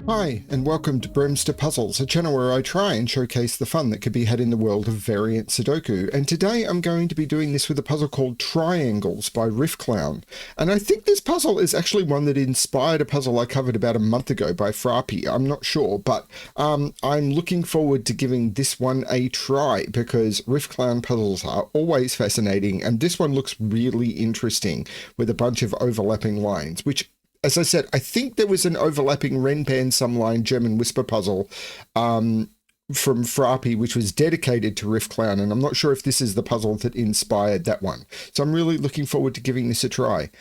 Hi, and welcome to BremSter Puzzles, a channel where I try and showcase the fun that could be had in the world of variant Sudoku. And today I'm going to be doing this with a puzzle called Triangles by Riffclown. And I think this puzzle is actually one that inspired a puzzle I covered about a month ago by Frappy. I'm not sure, but I'm looking forward to giving this one a try because Riffclown puzzles are always fascinating, and this one looks really interesting with a bunch of overlapping lines, which, as I said, I think there was an overlapping Renban Sumline German Whisper puzzle from Frappy, which was dedicated to Riffclown, and I'm not sure if this is the puzzle that inspired that one. So I'm really looking forward to giving this a try.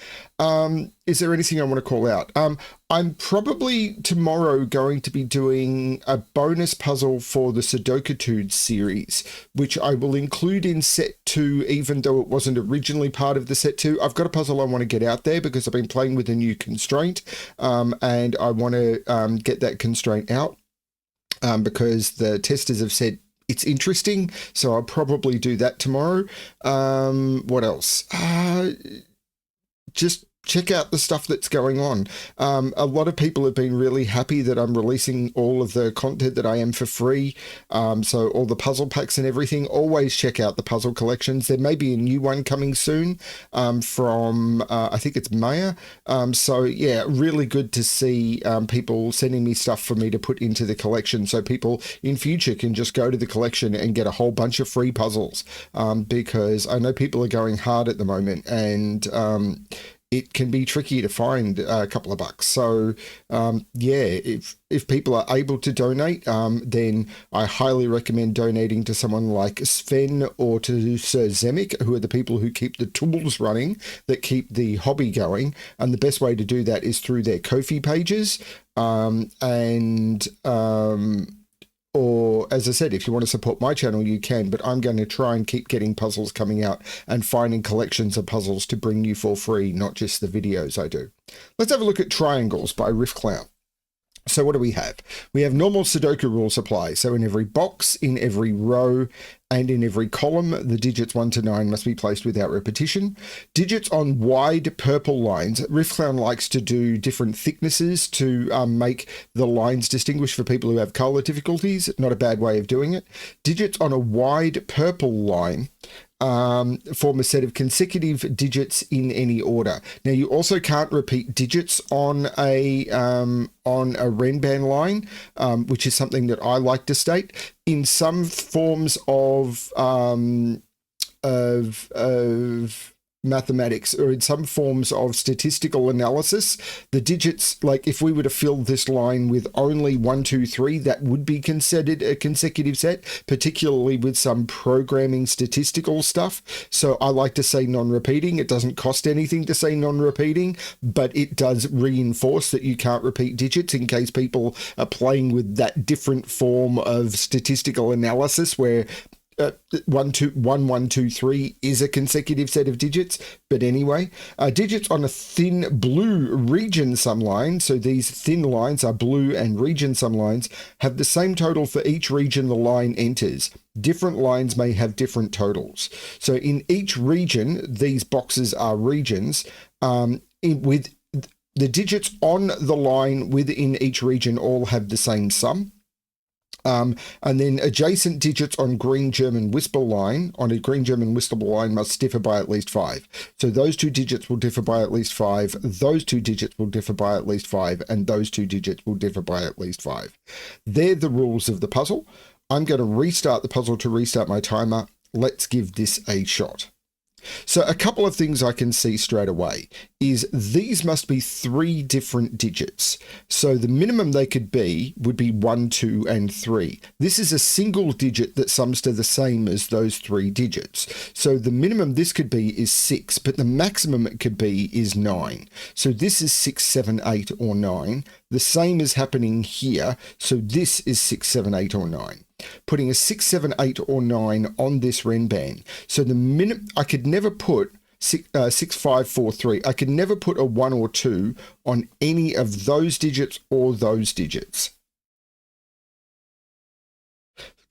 Is there anything I want to call out? I'm probably tomorrow going to be doing a bonus puzzle for the Sudoku series, which I will include in set 2, even though it wasn't originally part of the set 2. I've got a puzzle I want to get out there because I've been playing with a new constraint, and I want to get that constraint out. Because the testers have said it's interesting, so I'll probably do that tomorrow. What else? Just check out the stuff that's going on. A lot of people have been really happy that I'm releasing all of the content that I am for free. So all the puzzle packs and everything. Always check out the puzzle collections. There may be a new one coming soon from, I think it's Maya. So yeah, really good to see people sending me stuff for me to put into the collection, so people in future can just go to the collection and get a whole bunch of free puzzles, because I know people are going hard at the moment, and it can be tricky to find a couple of bucks. So yeah, if people are able to donate, then I highly recommend donating to someone like Sven or to Sir Zemek, who are the people who keep the tools running, that keep the hobby going. And the best way to do that is through their Ko-fi pages. Or, as I said, if you want to support my channel, you can, but I'm going to try and keep getting puzzles coming out and finding collections of puzzles to bring you for free, not just the videos I do. Let's have a look at Triangles by Riffclown. So what do we have? We have normal Sudoku rules apply. So in every box, in every row, and in every column, the digits 1 to 9 must be placed without repetition. Digits on wide purple lines. Riffclown likes to do different thicknesses to make the lines distinguish for people who have color difficulties. Not a bad way of doing it. Digits on a wide purple line form a set of consecutive digits in any order. Now, you also can't repeat digits on a Renban line, which is something that I like to state. In some forms of mathematics, or in some forms of statistical analysis, the digits, like if we were to fill this line with only 1, 2, 3, that would be considered a consecutive set, particularly with some programming statistical stuff. So I like to say non-repeating. It doesn't cost anything to say non-repeating, but it does reinforce that you can't repeat digits in case people are playing with that different form of statistical analysis where 1, 2, 1, 1, 2, 3 is a consecutive set of digits. But anyway, digits on a thin blue region sum line, so these thin lines are blue and region sum lines, have the same total for each region the line enters. Different lines may have different totals. So in each region, these boxes are regions, with the digits on the line within each region all have the same sum. And then adjacent digits on green German Whisper line, on a green German Whisper line, must differ by at least 5. So those two digits will differ by at least 5, those two digits will differ by at least 5, and those two digits will differ by at least 5. They're the rules of the puzzle. I'm going to restart the puzzle to restart my timer. Let's give this a shot. So a couple of things I can see straight away is these must be 3 different digits. So the minimum they could be would be 1, 2, and 3. This is a single digit that sums to the same as those 3 digits. So the minimum this could be is 6, but the maximum it could be is 9. So this is 6, 7, 8, or 9. The same is happening here. So this is 6, 7, 8, or 9. Putting a 6, 7, 8, or 9 on this Renban. So the minute I could never put 6, 5, 4, 3. I could never put a 1 or 2 on any of those digits or those digits.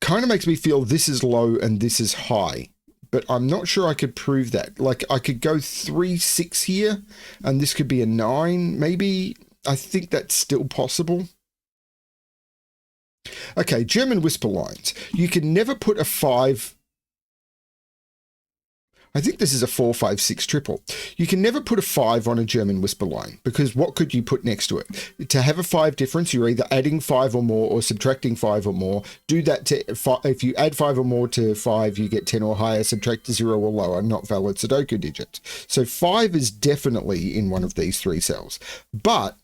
Kind of makes me feel this is low and this is high, but I'm not sure I could prove that. Like I could go 3, 6 here, and this could be a 9, maybe. I think that's still possible. Okay, German whisper lines. You can never put a 5. I think this is a 4, 5, 6 triple. You can never put a 5 on a German whisper line because what could you put next to it? To have a 5 difference, you're either adding 5 or more or subtracting 5 or more. Do that to if you add 5 or more to 5, you get 10 or higher, subtract to 0 or lower, not valid Sudoku digits. So 5 is definitely in one of these 3 cells. But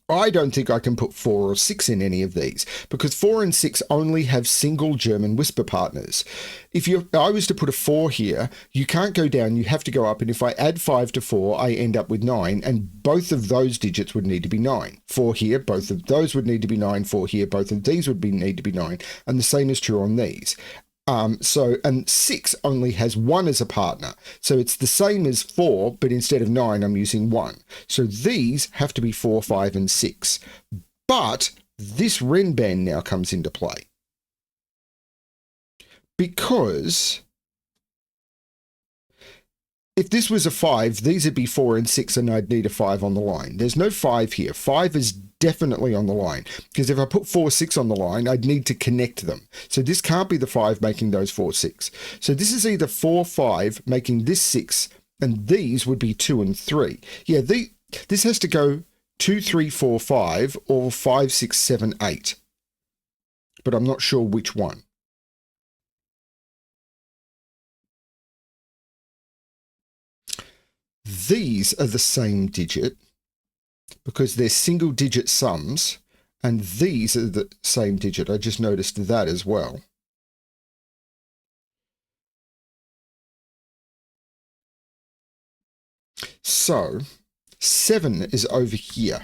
I don't think I can put 4 or 6 in any of these because 4 and 6 only have single German whisper partners. If I was to put a 4 here, you can't go down, you have to go up. And if I add 5 to 4, I end up with 9. And both of those digits would need to be 9. 4 here, both of those would need to be 9. 4 here, both of these would need to be 9. And the same is true on these. And 6 only has 1 as a partner. So it's the same as 4, but instead of 9, I'm using 1. So these have to be 4, 5, and 6. But this Renban now comes into play. Because if this was a 5, these would be 4 and 6, and I'd need a 5 on the line. There's no 5 here. 5 is definitely on the line, because if I put 4, 6 on the line, I'd need to connect them. So this can't be the 5 making those 4, 6. So this is either 4, 5 making this 6, and these would be 2 and 3. Yeah, this has to go 2, 3, 4, 5, or 5, 6, 7, 8. But I'm not sure which one. These are the same digit because they're single digit sums, and these are the same digit. I just noticed that as well. So 7 is over here.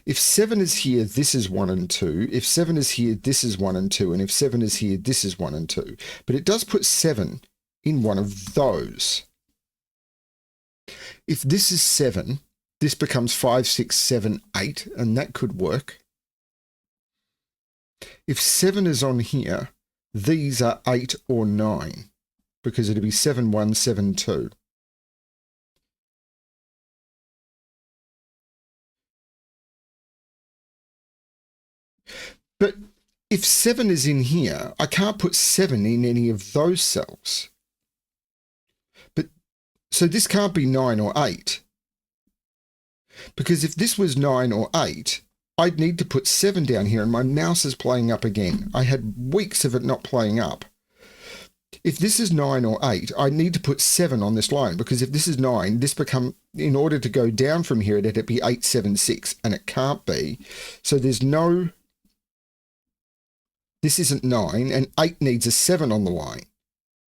If 7 is here, this is 1 and 2. If 7 is here, this is 1 and 2. And if 7 is here, this is 1 and 2. But it does put 7 in one of those. If this is 7, this becomes 5, 6, 7, 8, and that could work. If 7 is on here, these are 8 or 9, because it'd be 7, 1, 7, 2. But if 7 is in here, I can't put 7 in any of those cells. So this can't be 9 or 8. Because if this was 9 or 8, I'd need to put 7 down here, and my mouse is playing up again. I had weeks of it not playing up. If this is 9 or 8, I need to put 7 on this line, because if this is 9, in order to go down from here, it'd be 8, 7, 6, and it can't be. So there's no, this isn't 9, and 8 needs a 7 on the line,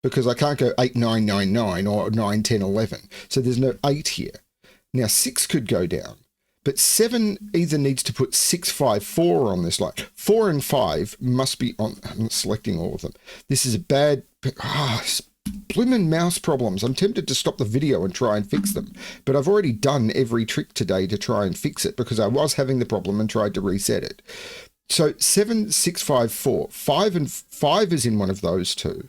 because I can't go 8, 9, 9, 9 or 9, 10, 11. So there's no 8 here. Now 6 could go down, but 7 either needs to put 6, 5, 4 on this line. 4 and 5 must be on. I'm not selecting all of them. This is a bad, blimmin' mouse problems. I'm tempted to stop the video and try and fix them, but I've already done every trick today to try and fix it because I was having the problem and tried to reset it. So 7, 6, 5, 4. 5 and 5 is in one of those two.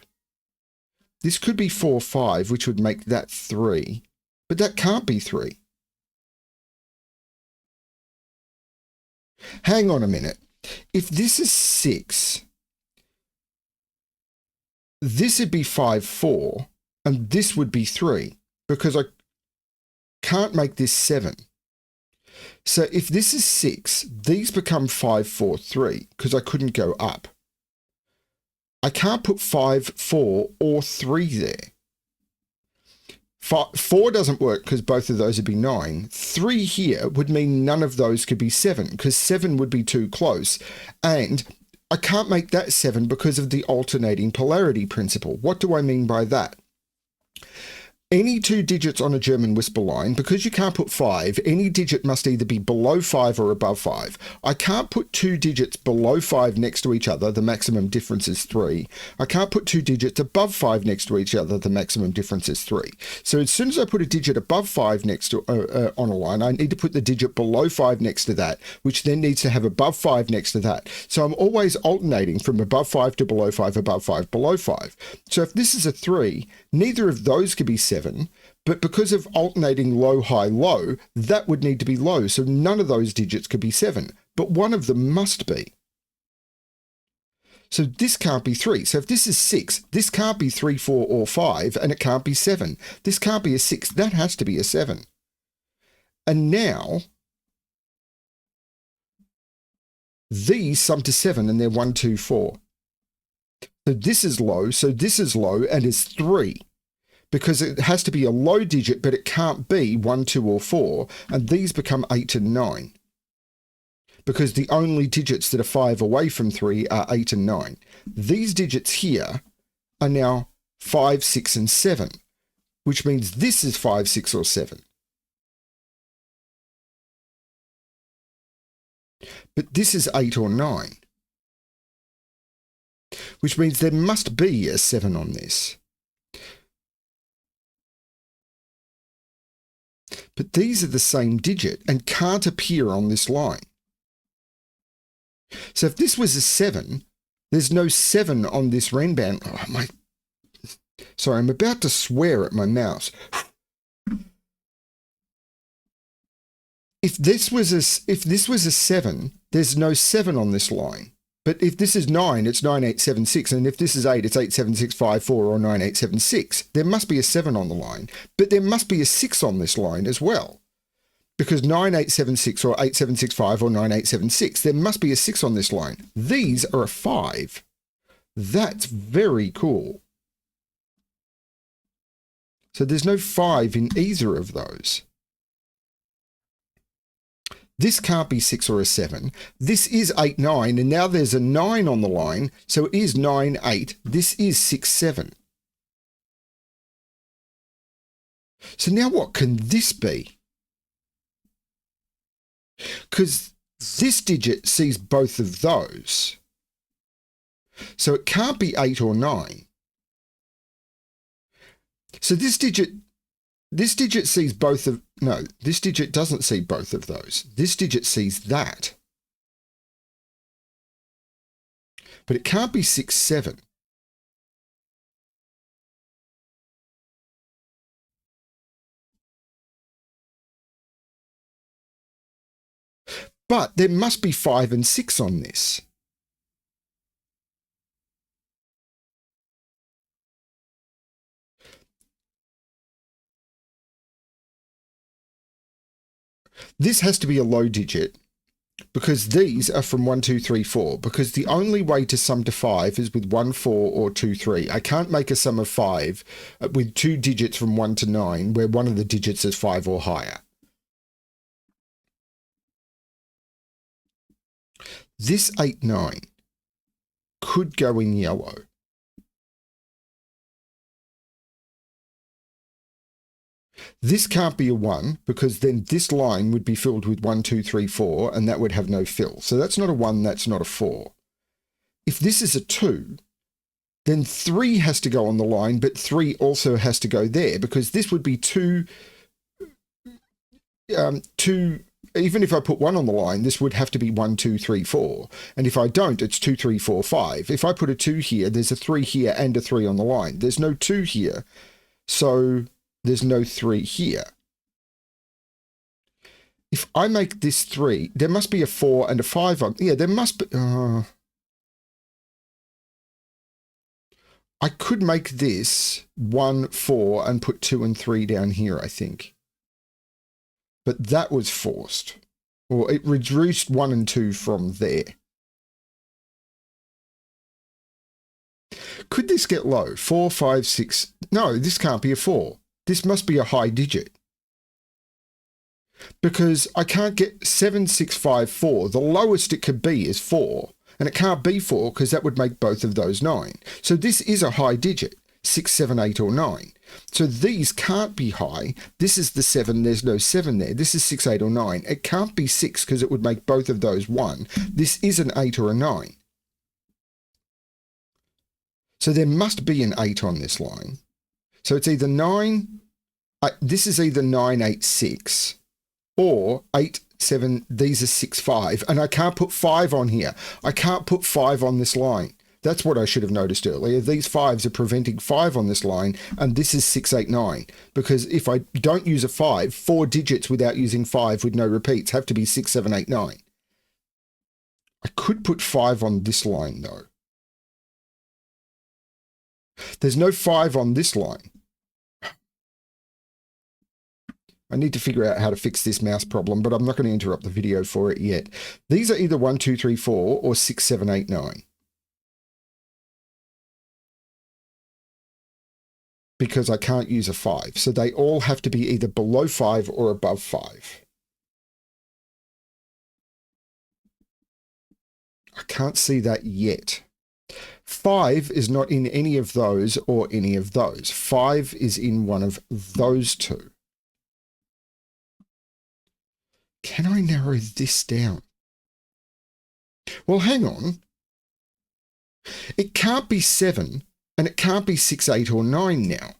This could be 4, 5, which would make that 3, but that can't be 3. Hang on a minute. If this is 6, this would be 5, 4, and this would be 3, because I can't make this 7. So if this is 6, these become 5, 4, 3, because I couldn't go up. I can't put 5, 4, or 3 there. 4 doesn't work because both of those would be 9. 3 here would mean none of those could be 7 because 7 would be too close. And I can't make that 7 because of the alternating polarity principle. What do I mean by that? Any 2 digits on a German whisper line, because you can't put 5, any digit must either be below 5 or above 5. I can't put 2 digits below 5 next to each other, the maximum difference is 3. I can't put 2 digits above 5 next to each other, the maximum difference is 3. So as soon as I put a digit above 5 next to on a line, I need to put the digit below 5 next to that, which then needs to have above 5 next to that. So I'm always alternating from above 5 to below 5, above 5, below 5. So if this is a 3, neither of those could be 7. But because of alternating low, high, low, that would need to be low. So none of those digits could be 7, but one of them must be. So this can't be 3. So if this is 6, this can't be 3, 4, or 5, and it can't be 7. This can't be a 6. That has to be a 7. And now, these sum to 7, and they're 1, 2, 4. So this is low, and is 3. Because it has to be a low digit, but it can't be 1, 2, or 4, and these become 8 and 9. Because the only digits that are 5 away from 3 are 8 and 9. These digits here are now 5, 6, and 7, which means this is 5, 6, or 7. But this is 8 or 9, which means there must be a 7 on this. But these are the same digit and can't appear on this line. So if this was a 7, there's no 7 on this Renban. Oh, sorry, I'm about to swear at my mouse. If this was a 7, there's no 7 on this line. But if this is 9, it's 9876, and if this is 8, it's 87654 or 9876. There must be a 7 on the line, but there must be a 6 on this line as well. Because 9876 or 8765 or 9876, there must be a 6 on this line. These are a 5. That's very cool. So there's no 5 in either of those. This can't be 6 or a 7. This is 8, 9, and now there's a 9 on the line, so it is 9, 8. This is 6, 7. So now what can this be? Because this digit sees both of those. So it can't be 8 or 9. So this digit sees both of, no, this digit doesn't see both of those. This digit sees that. But it can't be 6, 7. But there must be 5 and 6 on this. This has to be a low digit because these are from 1, 2, 3, 4. Because the only way to sum to 5 is with 1, 4 or 2, 3. I can't make a sum of 5 with 2 digits from 1 to 9 where one of the digits is 5 or higher. This 8, 9 could go in yellow. This can't be a 1 because then this line would be filled with 1, 2, 3, 4, and that would have no fill. So that's not a 1, that's not a 4. If this is a 2, then 3 has to go on the line, but 3 also has to go there because this would be 2, even if I put 1 on the line, this would have to be 1, 2, 3, 4. And if I don't, it's 2, 3, 4, 5. If I put a 2 here, there's a 3 here and a 3 on the line. There's no 2 here, so there's no 3 here. If I make this 3, there must be a 4 and a 5 on. Yeah, there must be. I could make this 1, 4 and put 2 and 3 down here, I think. But that was forced. Or it reduced 1 and 2 from there. Could this get low? 4, 5, 6. No, this can't be a 4. This must be a high digit. Because I can't get 7, 6, 5, 4. The lowest it could be is 4. And it can't be 4 because that would make both of those 9. So this is a high digit. 6, 7, 8, or 9. So these can't be high. This is the 7. There's no 7 there. This is 6, 8, or 9. It can't be 6 because it would make both of those 1. This is an 8 or a 9. So there must be an 8 on this line. So it's either 9. This is either 9, 8, 6 or 8, 7. These are 6, 5. And I can't put 5 on here. I can't put 5 on this line. That's what I should have noticed earlier. These 5s are preventing 5 on this line, and this is 6, 8, 9. Because if I don't use a 5, 4 digits without using 5 with no repeats have to be 6, 7, 8, 9. I could put 5 on this line, though. There's no 5 on this line. I need to figure out how to fix this mouse problem, but I'm not going to interrupt the video for it yet. These are either 1, 2, 3, 4 or 6, 7, 8, 9. Because I can't use a 5. So they all have to be either below 5 or above 5. I can't see that yet. 5 is not in any of those or any of those. 5 is in one of those two. Can I narrow this down? Well, hang on. It can't be 7 and it can't be 6, 8 or 9 now.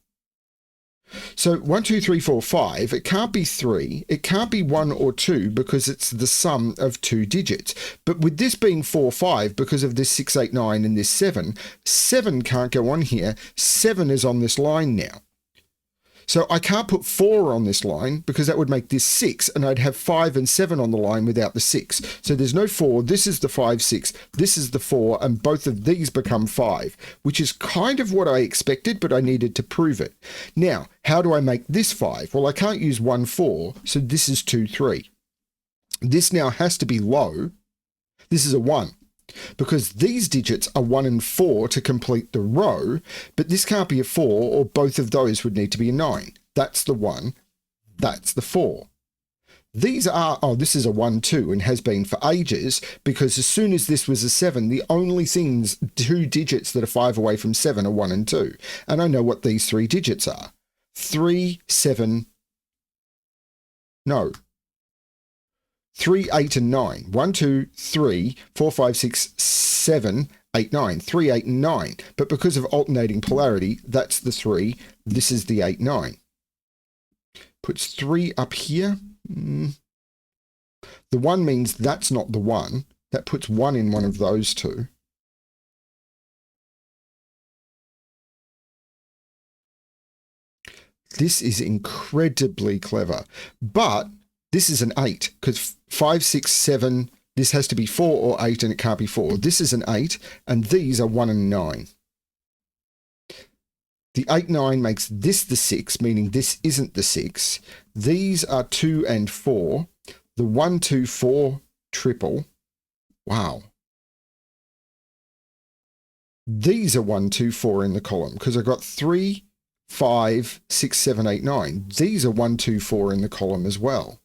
So 1, 2, 3, 4, 5, it can't be 3, it can't be 1 or 2 because it's the sum of 2 digits. But with this being 4, 5, because of this 6, 8, 9 and this 7, 7 can't go on here. 7 is on this line now. So I can't put 4 on this line because that would make this 6 and I'd have 5 and 7 on the line without the 6. So there's no 4. This is the 5, 6. This is the 4 and both of these become 5, which is kind of what I expected, but I needed to prove it. Now, how do I make this 5? Well, I can't use 1, 4. So this is 2, 3. This now has to be low. This is a 1. Because these digits are 1 and 4 to complete the row, but this can't be a 4 or both of those would need to be a 9. That's the 1, that's the 4. These are, oh, this is a 1, 2 and has been for ages because as soon as this was a 7, the only things, 2 digits that are 5 away from 7 are 1 and 2. And I know what these 3 digits are. 3, 7, no. 3, 8 and 9. 1, 2, 3, 4, 5, 6, 7, 8, 9. 3, 8 and 9. But because of alternating polarity, that's the 3. This is the 8, 9. Puts 3 up here. The 1 means that's not the 1. That puts 1 in one of those two. This is incredibly clever. But this is an 8 because 5, 6, 7, this has to be 4 or 8 and it can't be 4. This is an 8 and these are 1 and 9. The 8, 9 makes this the 6, meaning this isn't the 6. These are 2 and 4. The 1, 2, 4 triple. Wow. These are 1, 2, 4 in the column because I've got 3, 5, 6, 7, 8, 9. These are 1, 2, 4 in the column as well.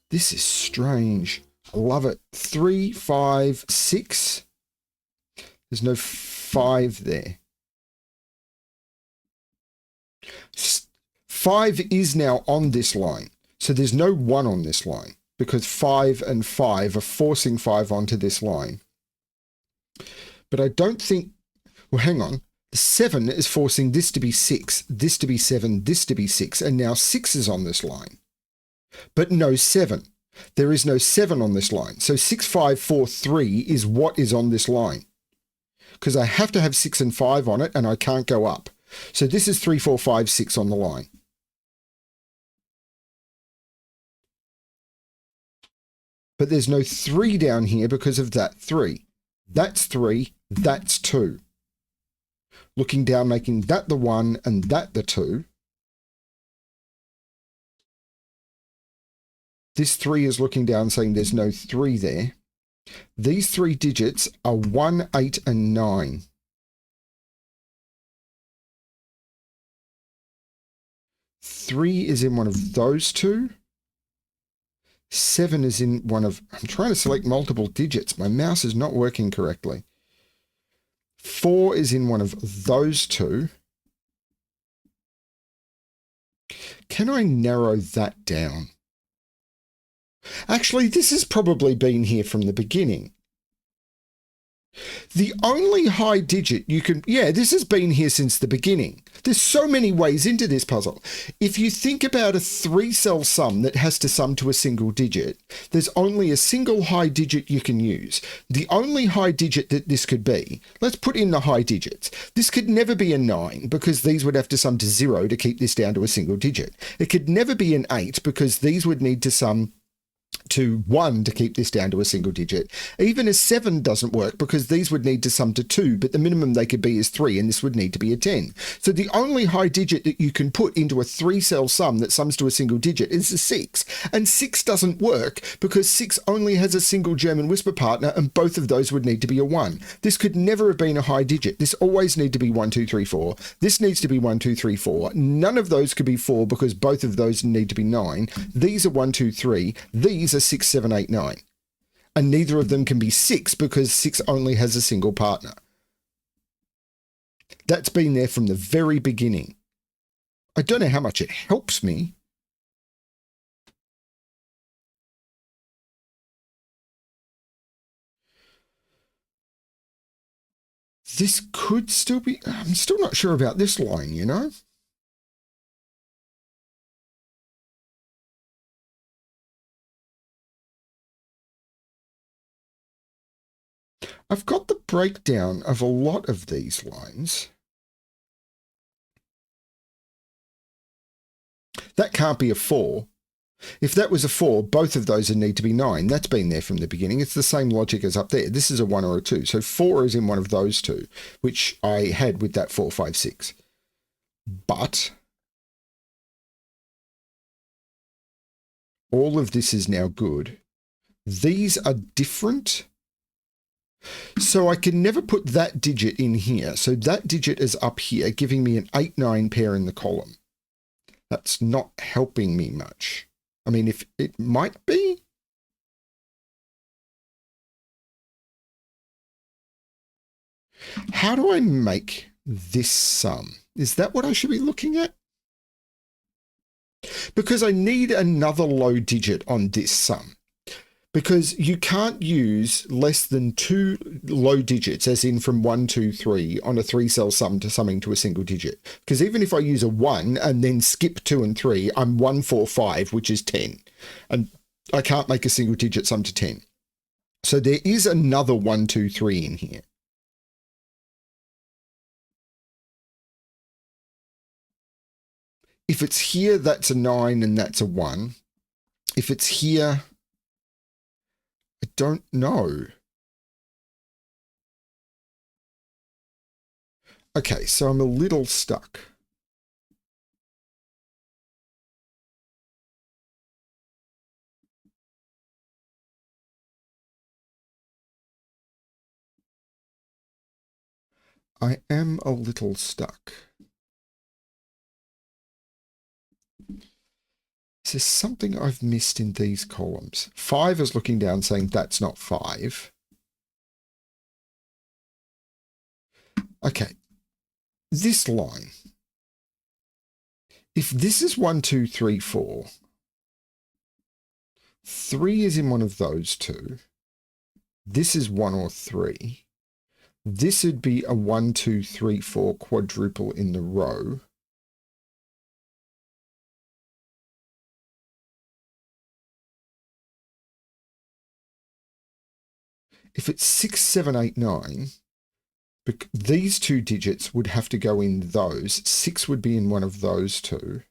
This is strange. I love it. 3, 5, 6. There's no 5 there. 5 is now on this line. So there's no 1 on this line because 5 and 5 are forcing 5 onto this line. But I don't think, well, hang on. The 7 is forcing this to be 6, this to be 7, this to be 6, and now 6 is on this line. But no 7. There is no 7 on this line. So 6, 5, 4, 3 is what is on this line. Because I have to have 6 and 5 on it and I can't go up. So this is 3, 4, 5, 6 on the line. But there's no 3 down here because of that 3. That's 3, that's 2. Looking down, making that the 1 and that the 2. This 3 is looking down saying there's no 3 there. These 3 digits are 1, 8 and 9. Three is in one of those two. 7 is in one of, I'm trying to select multiple digits. My mouse is not working correctly. 4 is in one of those two. Can I narrow that down? Actually, this has probably been here from the beginning. The only high digit you can, yeah, this has been here since the beginning. There's so many ways into this puzzle. If you think about a 3-cell sum that has to sum to a single digit, there's only a single high digit you can use. The only high digit that this could be, let's put in the high digits. This could never be a 9 because these would have to sum to 0 to keep this down to a single digit. It could never be an 8 because these would need to sum to 1 to keep this down to a single digit. Even a 7 doesn't work because these would need to sum to 2, but the minimum they could be is 3, and this would need to be a 10. So the only high digit that you can put into a 3-cell sum that sums to a single digit is a 6. And 6 doesn't work because 6 only has a single German whisper partner, and both of those would need to be a 1. This could never have been a high digit. This always need to be 1, 2, 3, 4. This needs to be 1, 2, 3, 4. None of those could be 4 because both of those need to be 9. These are 1, 2, 3. These are 6, 7, 8, 9. And neither of them can be 6 because 6 only has a single partner. That's been there from the very beginning. I don't know how much it helps me. This could still be... I'm still not sure about this line, you know? I've got the breakdown of a lot of these lines. That can't be a 4. If that was a 4, both of those would need to be 9. That's been there from the beginning. It's the same logic as up there. This is a 1 or a 2. So 4 is in one of those two, which I had with that 4, 5, 6. But all of this is now good. These are different. So I can never put that digit in here. So that digit is up here, giving me an 8, 9 pair in the column. That's not helping me much. I mean, if it might be. How do I make this sum? Is that what I should be looking at? Because I need another low digit on this sum. Because you can't use less than 2 low digits, as in from 1, 2, 3, on a 3-cell sum to summing to a single digit. Because even if I use a 1 and then skip 2 and 3, I'm 1, 4, 5, which is 10. And I can't make a single digit sum to 10. So there is another 1, 2, 3 in here. If it's here, that's a 9 and that's a 1. If it's here, I don't know. Okay, so I'm a little stuck. I am a little stuck. Is there something I've missed in these columns? 5 is looking down saying that's not 5. Okay, this line. If this is 1, 2, 3, 4, 3 is in one of those two. This is 1 or 3. This would be a 1, 2, 3, 4 quadruple in the row. If it's 6, 7, 8, 9, these two digits would have to go in those. 6 would be in one of those two.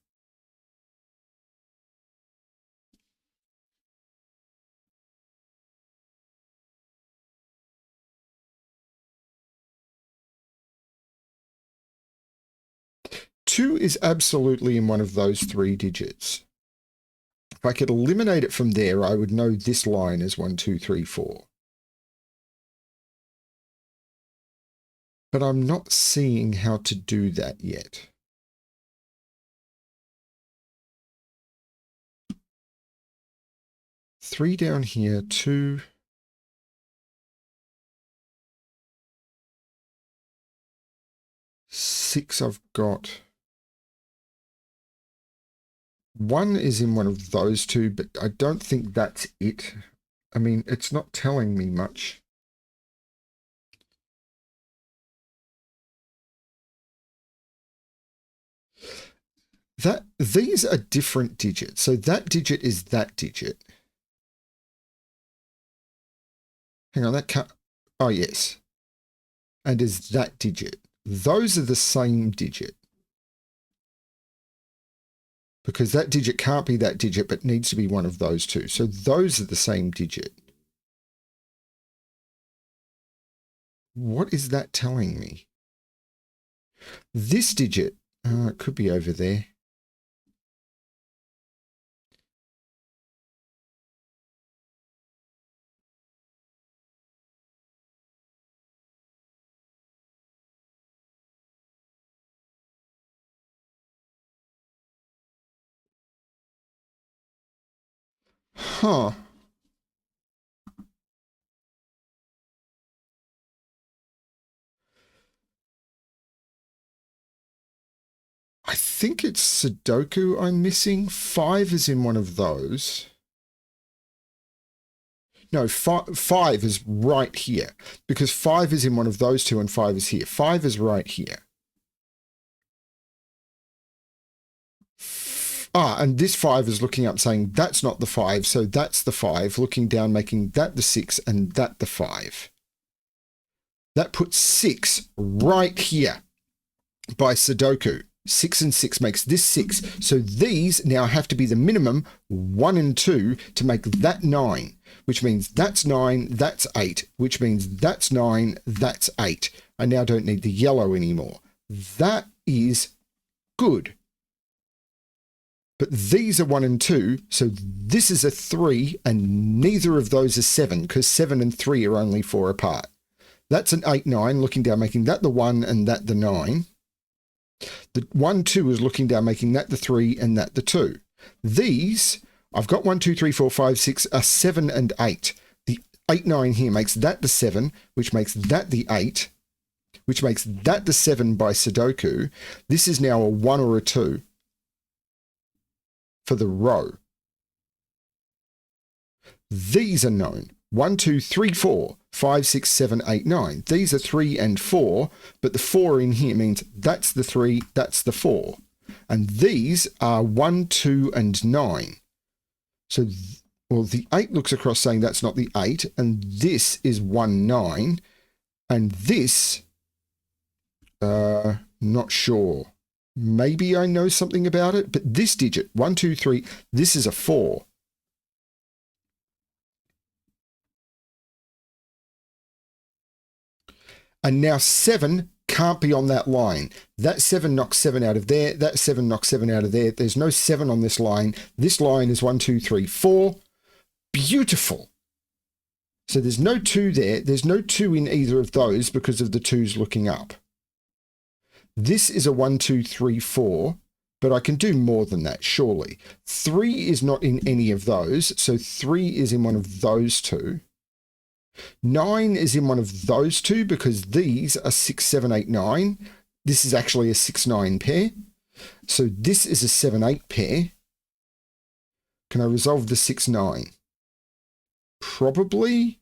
Two is absolutely in one of those 3 digits. If I could eliminate it from there, I would know this line is 1, 2, 3, 4. But I'm not seeing how to do that yet. Three down here, 2. Six I've got. 1 is in one of those two, but I don't think that's it. I mean, it's not telling me much. These are different digits. So that digit is that digit. Hang on, that can't... Oh, yes. And is that digit. Those are the same digit. because that digit can't be that digit, but needs to be one of those two. So those are the same digit. What is that telling me? This digit, it could be over there. Huh. I think it's Sudoku I'm missing. 5 is in one of those. No, 5 is right here, because 5 is in one of those two and 5 is here. 5 is right here. And this 5 is looking up saying that's not the 5, so that's the 5, looking down, making that the 6 and that the 5. That puts 6 right here by Sudoku. 6 and 6 makes this 6. So these now have to be the minimum 1 and 2 to make that 9, which means that's 9, that's 8, which means that's 9, that's 8. I now don't need the yellow anymore. That is good. But these are 1 and 2, so this is a 3, and neither of those is 7, because 7 and 3 are only 4 apart. That's an 8, 9, looking down, making that the 1 and that the 9. The 1, 2 is looking down, making that the 3 and that the 2. These, I've got 1, 2, 3, 4, 5, 6, are 7 and 8. The 8, 9 here makes that the 7, which makes that the 8, which makes that the 7 by Sudoku. This is now a 1 or a 2. For the row. These are known. 1, 2, 3, 4, 5, 6, 7, 8, 9. These are 3 and 4, but the 4 in here means that's the 3, that's the 4. And these are 1, 2, and 9. So, well, the 8 looks across saying that's not the 8, and this is 1, 9, and this, not sure. Maybe I know something about it, but this digit, 1, 2, 3, this is a 4. And now 7 can't be on that line. That 7 knocks 7 out of there. That 7 knocks 7 out of there. There's no 7 on this line. This line is 1, 2, 3, 4. Beautiful. So there's no 2 there. There's no 2 in either of those because of the 2's looking up. This is a 1, 2, 3, 4, but I can do more than that, surely. 3 is not in any of those, so 3 is in one of those two. 9 is in one of those two because these are 6, 7, 8, 9. This is actually a 6, 9 pair. So this is a 7, 8 pair. Can I resolve the 6, 9? Probably.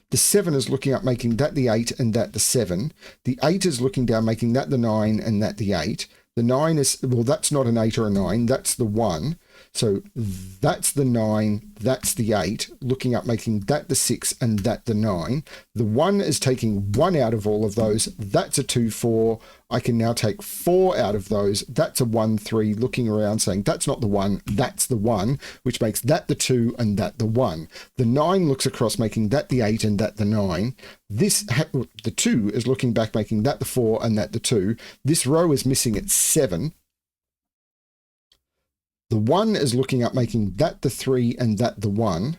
The 7 is looking up, making that the 8 and that the 7. The 8 is looking down, making that the 9 and that the 8. The 9 is, well, that's not an 8 or a 9. That's the 1. So that's the 9, that's the 8, looking up, making that the 6 and that the 9. The 1 is taking 1 out of all of those. That's a 2, 4. I can now take 4 out of those. That's a 1, 3, looking around saying that's not the 1, that's the 1, which makes that the 2 and that the 1. The 9 looks across, making that the 8 and that the 9. This, the 2 is looking back, making that the 4 and that the 2. This row is missing at 7. The 1 is looking up, making that the 3 and that the 1.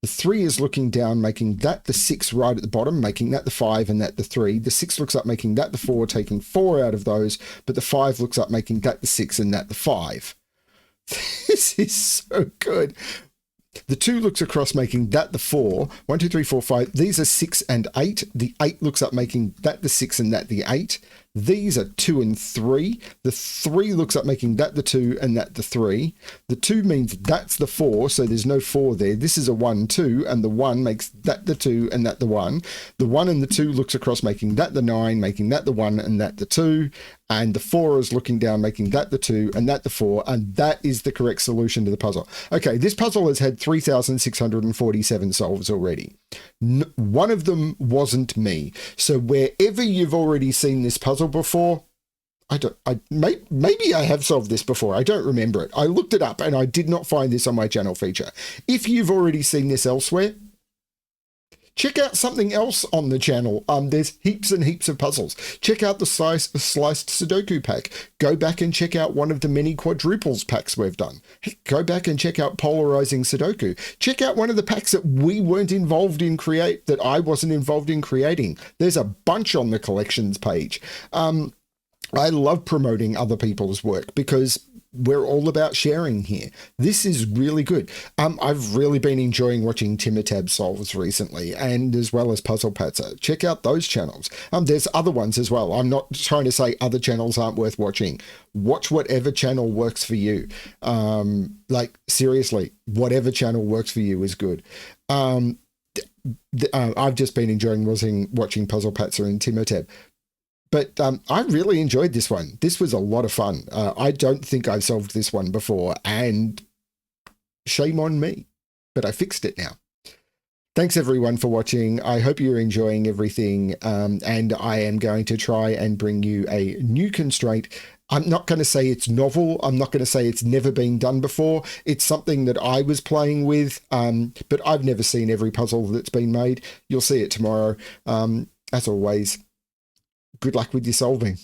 The 3 is looking down, making that the 6 right at the bottom, making that the 5 and that the 3. The 6 looks up, making that the 4, taking 4 out of those, but the 5 looks up, making that the 6 and that the 5. This is so good. The 2 looks across, making that the 4. 1, 2, 3, 4, 5. These are 6 and 8. The 8 looks up, making that the 6 and that the 8. These are 2 and 3. The 3 looks up, making that the 2 and that the 3. The 2 means that's the 4, so there's no 4 there. This is a 1, 2, and the 1 makes that the 2 and that the 1. The 1 and the 2 looks across, making that the 9, making that the 1 and that the 2. And the 4 is looking down, making that the 2 and that the 4. And that is the correct solution to the puzzle. Okay, this puzzle has had 3,647 solves already. One of them wasn't me. So wherever you've already seen this puzzle before, Maybe I have solved this before. I don't remember it. I looked it up and I did not find this on my channel feature. If you've already seen this elsewhere, check out something else on the channel. There's heaps and heaps of puzzles. Check out the sliced Sudoku pack. Go back and check out one of the many quadruples packs we've done. Go back and check out polarizing Sudoku. Check out one of the packs that we weren't involved in that I wasn't involved in creating. There's a bunch on the collections page. I love promoting other people's work because we're all about sharing here. This is really good. I've really been enjoying watching Timotab solves recently, and as well as Puzzle Patzer. Check out those channels. There's other ones as well. I'm not trying to say other channels aren't worth watching. Watch whatever channel works for you. Like seriously, whatever channel works for you is good. I've just been enjoying watching Puzzle Patzer and Timotab. But I really enjoyed this one. This was a lot of fun. I don't think I've solved this one before, and shame on me, but I fixed it now. Thanks everyone for watching. I hope you're enjoying everything, and I am going to try and bring you a new constraint. I'm not going to say it's novel. I'm not going to say it's never been done before. It's something that I was playing with, but I've never seen every puzzle that's been made. You'll see it tomorrow. As always, good luck with your solving.